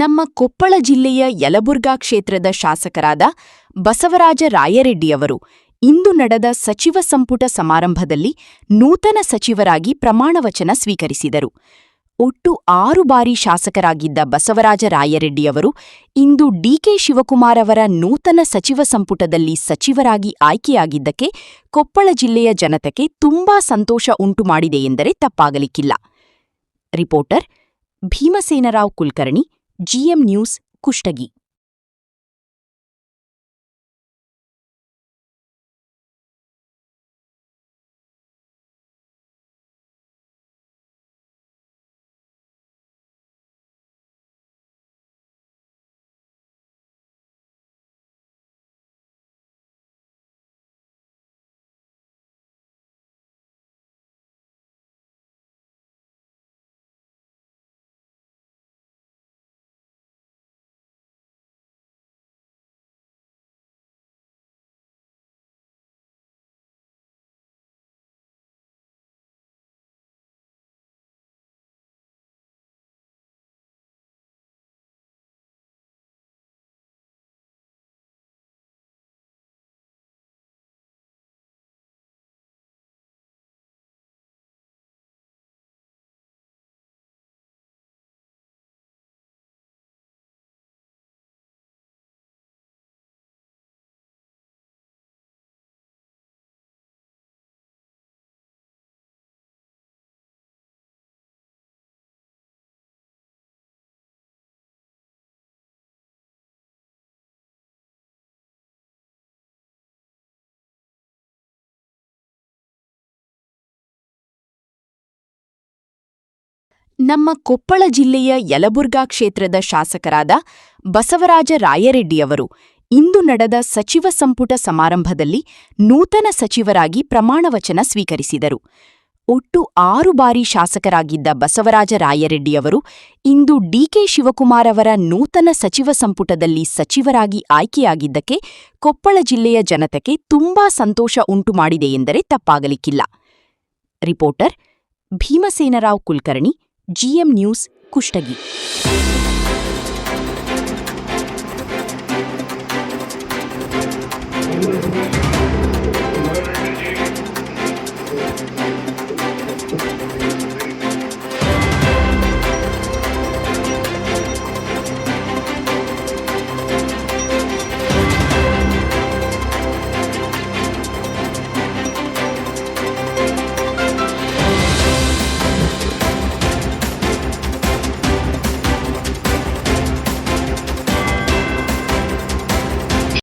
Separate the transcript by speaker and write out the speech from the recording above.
Speaker 1: ನಮ್ಮ ಕೊಪ್ಪಳ ಜಿಲ್ಲೆಯ ಯಲಬುರ್ಗಾ ಕ್ಷೇತ್ರದ ಶಾಸಕರಾದ ಬಸವರಾಜ ರಾಯರೆಡ್ಡಿಯವರು ಇಂದು ನಡೆದ ಸಚಿವ ಸಂಪುಟ ಸಮಾರಂಭದಲ್ಲಿ ನೂತನ ಸಚಿವರಾಗಿ ಪ್ರಮಾಣವಚನ ಸ್ವೀಕರಿಸಿದರು. ಒಟ್ಟು 6 ಬಾರಿ ಶಾಸಕರಾಗಿದ್ದ ಬಸವರಾಜ ರಾಯರೆಡ್ಡಿಯವರು ಇಂದು ಡಿಕೆ ಶಿವಕುಮಾರ್ ಅವರ ನೂತನ ಸಚಿವ ಸಂಪುಟದಲ್ಲಿ ಸಚಿವರಾಗಿ ಆಯ್ಕೆಯಾಗಿದ್ದಕ್ಕೆ ಕೊಪ್ಪಳ ಜಿಲ್ಲೆಯ ಜನತೆಗೆ ತುಂಬಾ ಸಂತೋಷ ಉಂಟುಮಾಡಿದೆ ಎಂದರೆ ತಪ್ಪಾಗಲಿಕ್ಕಿಲ್ಲ. Reporter Bhimsenrao Kulkarni, GM news, Kushtagi. ನಮ್ಮ ಕೊಪ್ಪಳ ಜಿಲ್ಲೆಯ ಯಲಬುರ್ಗಾ ಕ್ಷೇತ್ರದ ಶಾಸಕರಾದ ಬಸವರಾಜ ರಾಯರೆಡ್ಡಿಯವರು ಇಂದು ನಡೆದ ಸಚಿವ ಸಂಪುಟ ಸಮಾರಂಭದಲ್ಲಿ ನೂತನ ಸಚಿವರಾಗಿ ಪ್ರಮಾಣವಚನ ಸ್ವೀಕರಿಸಿದರು. ಒಟ್ಟು 6 ಬಾರಿ ಶಾಸಕರಾಗಿದ್ದ ಬಸವರಾಜ ರಾಯರೆಡ್ಡಿಯವರು ಇಂದು ಡಿಕೆ ಶಿವಕುಮಾರ್ ಅವರ ನೂತನ ಸಚಿವ ಸಂಪುಟದಲ್ಲಿ ಸಚಿವರಾಗಿ ಆಯ್ಕೆಯಾಗಿದ್ದಕ್ಕೆ ಕೊಪ್ಪಳ ಜಿಲ್ಲೆಯ ಜನತೆಗೆ ತುಂಬಾ ಸಂತೋಷ ಉಂಟುಮಾಡಿದೆ ಎಂದರೆ ತಪ್ಪಾಗಲಿಕ್ಕಿಲ್ಲ. Reporter Bhimsenrao Kulkarni, GM news, Kushtagi.